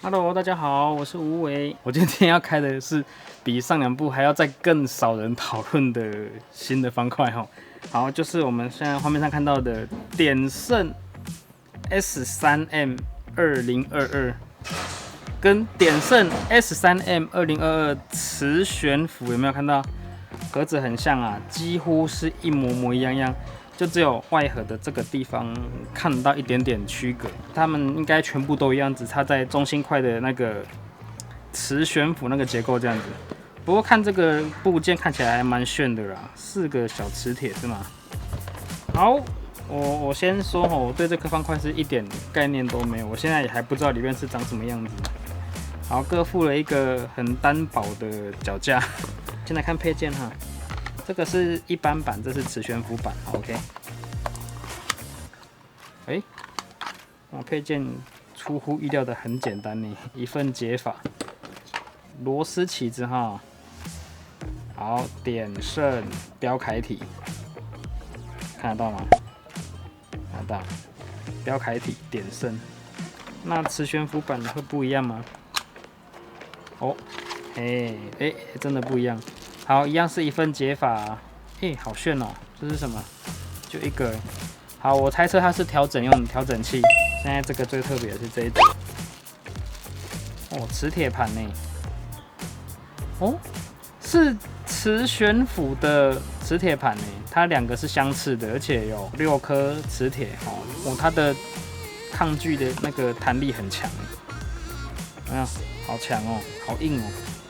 Hello，大家好，我是吴伟。我今天要开的是比上两部还要再更少人讨论的新的方块哈。好，就是我们现在画面上看到的点胜 S3M 2022，跟点胜 S3M 2022磁悬浮有没有看到？盒子很像啊，几乎是一模一样。就只有外盒的这个地方看得到一点点区隔，它们应该全部都一样，只差在中心块的那个磁悬浮那个结构这样子。不过看这个部件看起来还蛮炫的啦，4个小磁铁是吗？好，我先说我对这颗方块是一点概念都没有，我现在也还不知道里面是长什么样子。好，各附了一个很单薄的脚架。先来看配件哈。这个是一般版，这是磁悬浮版 ，OK。配件出乎意料的很简单呢，一份解法，螺丝起子哈，好，点胜标楷体，看得到吗？看得到，标楷体点胜。那磁悬浮版会不一样吗？哦，真的不一样。好，一样是一份解法，好炫哦！这是什么？就一个。好，我猜测它是调整用的调整器。现在这个最特别的是这一组。哦，磁铁盘呢？哦，是磁悬浮的磁铁盘呢。它2个是相斥的，而且有6颗磁铁哦，它的抗拒的那个弹力很强。好强哦，好硬哦。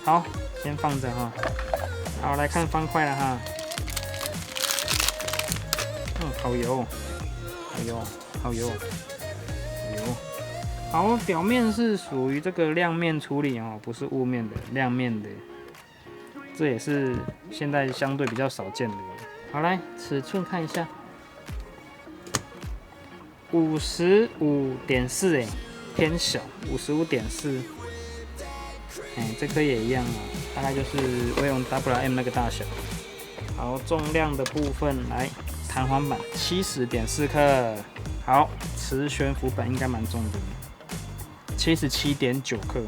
好，先放着哈。好，来看方块了哈。好油，好油。好，表面是属于这个亮面处理哦，不是雾面的，亮面的。这也是现在相对比较少见的。好，来尺寸看一下，55.4偏小，55.4。这颗也一样啊，大概就是威龙 WM 那个大小。好，重量的部分来，弹簧板70.4克。好，磁悬浮板应该蛮重的，77.9克。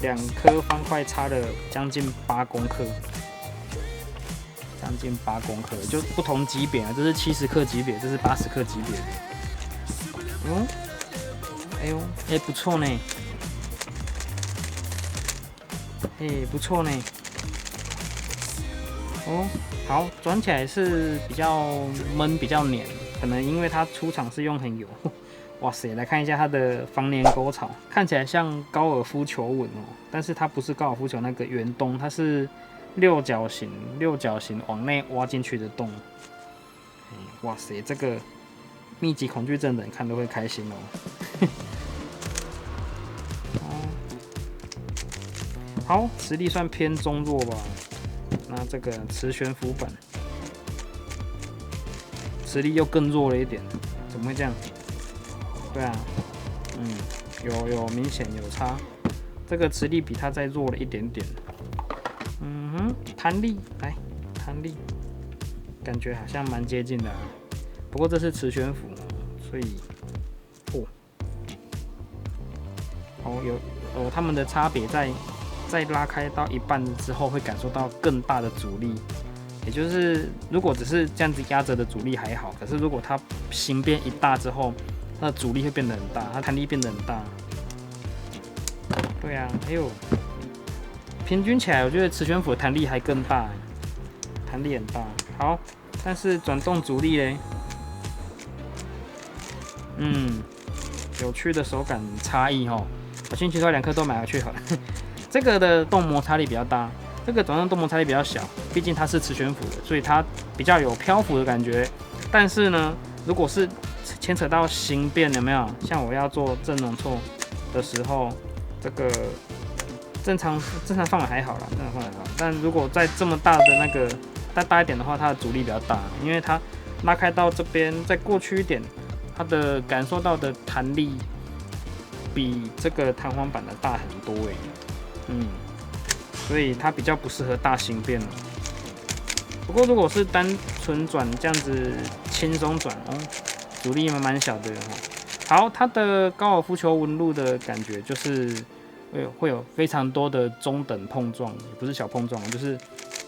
2颗方块差了将近8公克，就不同级别啊，这是70克级别，这是80克级别的。不错呢。不错呢。好，转起来是比较闷，比较黏，可能因为它出厂是用很油。哇塞，来看一下它的防黏沟槽，看起来像高尔夫球纹哦，但是它不是高尔夫球那个圆洞，它是六角形往内挖进去的洞。哇塞，这个密集恐惧症的人看都会开心哦。好，磁力算偏中弱吧。那这个磁悬浮板磁力又更弱了一点，怎么会这样？对啊，有明显有差。这个磁力比它再弱了一点点。弹力来，弹力感觉好像蛮接近的不过这是磁悬浮，所以有它们的差别在拉开到一半之后，会感受到更大的阻力。也就是如果只是这样子压着的阻力还好，可是如果它形变一大之后，它的阻力会变得很大，它弹力变得很大。对啊，平均起来，我觉得磁悬浮的弹力还更大，弹力很大。好，但是转动阻力嘞，有趣的手感差异哦。我兴趣说2颗都买回去好了。这个的动摩擦力比较大，这个转动动摩擦力比较小，毕竟它是磁悬浮的，所以它比较有漂浮的感觉。但是呢，如果是牵扯到形变，有没有？像我要做正容错的时候，这个正常范围还好啦，但如果在这么大的那个再大一点的话，它的阻力比较大，因为它拉开到这边再过去一点，它的感受到的弹力比这个弹簧板的大很多所以它比较不适合大形变。不过如果是单纯转这样子轻松转阻力蛮小的好，它的高尔夫球纹路的感觉就是会有非常多的中等碰撞，也不是小碰撞，就是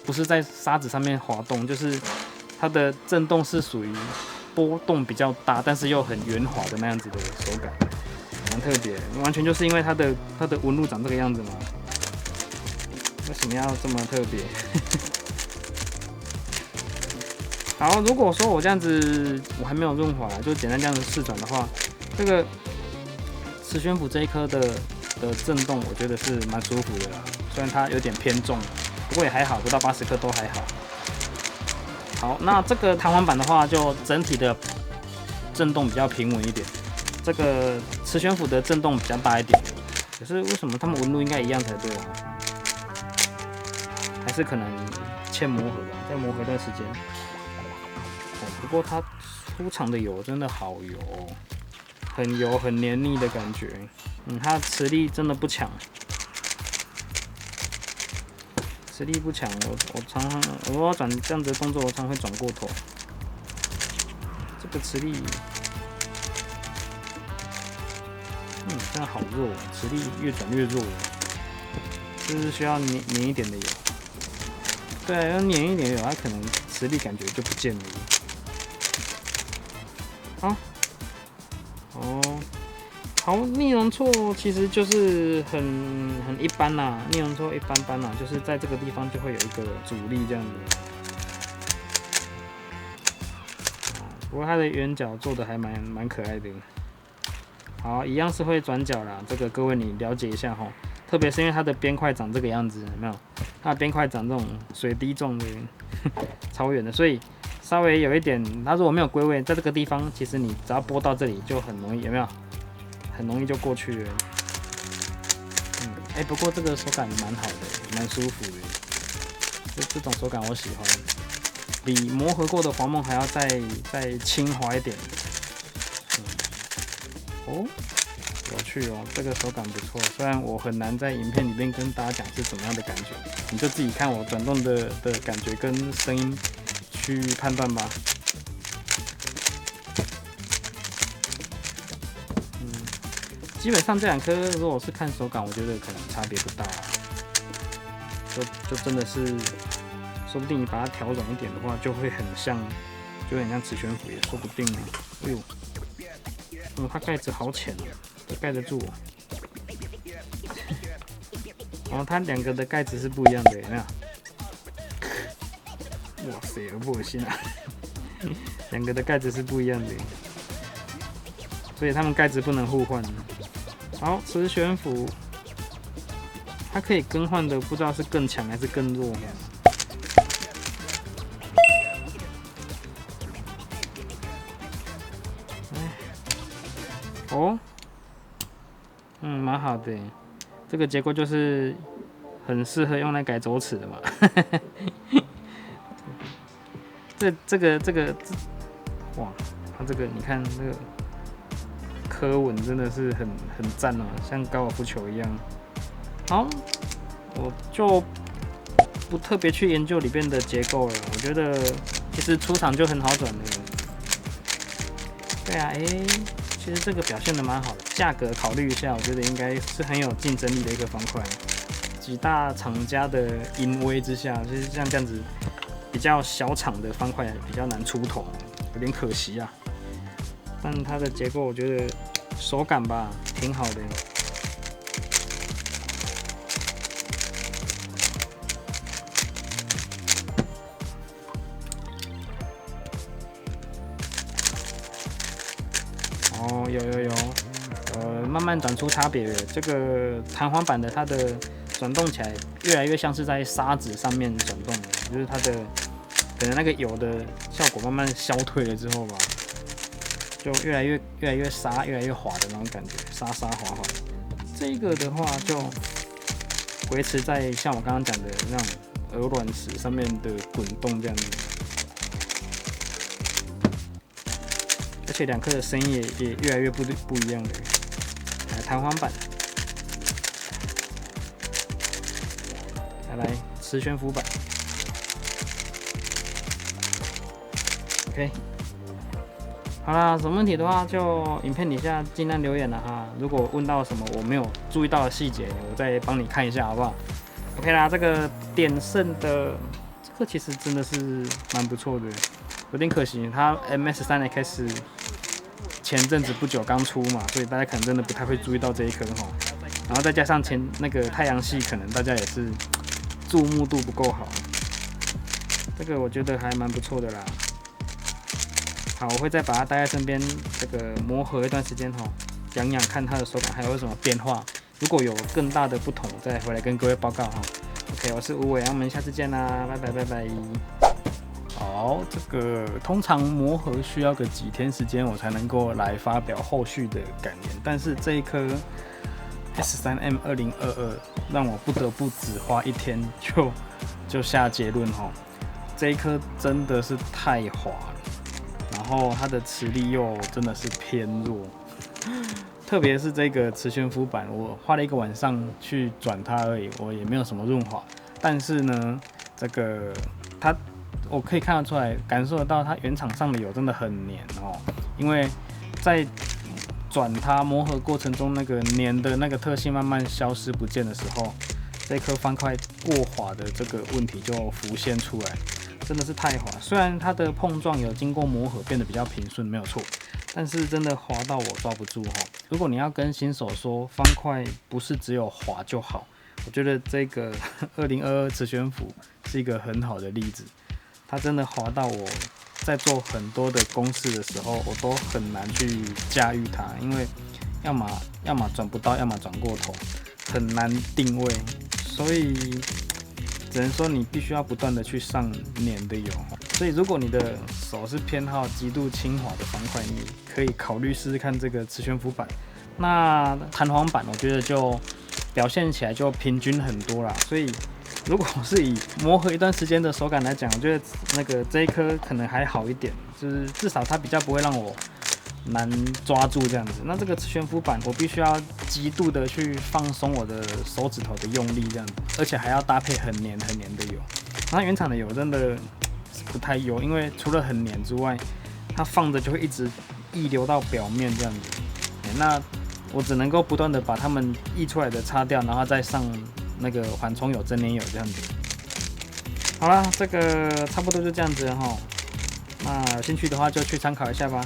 不是在沙子上面滑动，就是它的震动是属于波动比较大，但是又很圆滑的那样子的手感，蛮特别，完全就是因为它的纹路长这个样子嘛。为什么要这么特别？好，如果说我这样子我还没有润滑，就简单这样子试转的话，这个磁悬浮这一颗的震动，我觉得是蛮舒服的啦。虽然它有点偏重，不过也还好，不到80克都还好。好，那这个弹簧板的话，就整体的震动比较平稳一点。这个磁悬浮的震动比较大一点。可是为什么它们纹路应该一样才对啊？还是可能欠磨合吧，再磨合一段时间。不过它出厂的油真的好油哦，很油很黏腻的感觉。它的磁力真的不强，磁力不强。我常常我要转这样子的动作，我常常会转过头。这个磁力，这样好弱，磁力越转越弱，就是需要黏一点的油。对啊，要黏一点的油，它可能磁力感觉就不见了。好，逆容错其实就是很一般啦，逆容错一般般啦，就是在这个地方就会有一个阻力这样子。不过它的圆角做的还蛮可爱的。好，一样是会转角啦，这个各位你了解一下齁，特别是因为它的边块长这个样子，有没有？它的边块长这种水滴状的，超远的，所以稍微有一点，它如果没有归位，在这个地方，其实你只要拨到这里就很容易，有没有？很容易就过去了。不过这个手感蛮好的，蛮舒服的。这种手感我喜欢，比磨合过的黄梦还要再轻滑一点。有趣哦，这个手感不错。虽然我很难在影片里面跟大家讲是怎么样的感觉，你就自己看我转动的感觉跟声音去判断吧。基本上这两颗，如果是看手感，我觉得可能差别不大。就真的是，说不定你把它调软一点的话，就会很像磁悬浮，也说不定呢。哎呦，它盖子好浅哦，都盖得住哦。它两个的盖子是不一样的，有没有？哇塞，恶不恶心啊？两个的盖子是不一样的，所以它们盖子不能互换。好，磁悬浮，它可以更换的，不知道是更强还是更弱。蛮好的，这个结构就是很适合用来改走齿的嘛。这个，哇，它这个你看这个刻纹真的是很赞哦，像高尔夫球一样。好，我就不特别去研究里面的结构了，我觉得其实出厂就很好转的。对啊，其实这个表现的蛮好的，价格考虑一下，我觉得应该是很有竞争力的一个方块。几大厂家的淫威之下，就是像这样子比较小厂的方块比较难出头，有点可惜啊。但它的结构我觉得手感吧挺好的。有，慢慢转出差别了。这个弹簧板的它的转动起来越来越像是在砂纸上面转动的，就是它的可能那个油的效果慢慢消退了之后吧，就越来越沙，越来越滑的那种感觉，沙滑滑。这个的话就维持在像我刚刚讲的那种鹅卵石上面的滚动这样子。而且两颗的声音也越来越不一样了。弹簧板，来磁悬浮板 ，OK，好啦，什么问题的话就影片底下尽量留言了哈。如果问到什么我没有注意到的细节，我再帮你看一下好不好 ？OK 啦，这个点胜的这个其实真的是蛮不错的，有点可惜它 MS3X 前阵子不久刚出嘛，所以大家可能真的不太会注意到这一颗哈。然后再加上那个太阳系，可能大家也是注目度不够好。这个我觉得还蛮不错的啦。好，我会再把它带在身边，这个磨合一段时间哈，养养看它的手感还有什么变化。如果有更大的不同，再回来跟各位报告哈。OK， 我是吴伟，我们下次见啦，拜拜拜拜。好，这个通常磨合需要个几天时间，我才能够来发表后续的感言。但是这一颗 S3M2022让我不得不只花1天就下结论哈，这一颗真的是太滑了。然后它的磁力又真的是偏弱，特别是这个磁悬浮板，我花了1个晚上去转它而已，我也没有什么润滑。但是呢，这个我可以看得出来，感受得到它原厂上的油真的很黏哦，因为在转它磨合过程中，那个黏的那个特性慢慢消失不见的时候，这颗方块过滑的这个问题就浮现出来。真的是太滑，虽然它的碰撞有经过磨合变得比较平顺，没有错，但是真的滑到我抓不住哈。如果你要跟新手说方块不是只有滑就好，我觉得这个2022磁悬浮是一个很好的例子。它真的滑到我在做很多的公式的时候，我都很难去驾驭它，因为要么转不到，要么转过头，很难定位，所以只能说你必须要不断的去上黏的油，所以如果你的手是偏好极度轻滑的方块，你可以考虑试试看这个磁悬浮板。那弹簧板我觉得就表现起来就平均很多啦，所以如果是以磨合一段时间的手感来讲，我觉得那个这一颗可能还好一点，就是至少它比较不会让我难抓住这样子。那这个悬浮板我必须要极度的去放松我的手指头的用力这样子，而且还要搭配很黏的油。那原厂的油真的不太油，因为除了很黏之外，它放着就会一直溢流到表面这样子。那我只能够不断的把它们溢出来的擦掉，然后再上那个缓冲油、真黏油这样子。好啦，这个差不多就这样子哈。那有兴趣的话就去参考一下吧。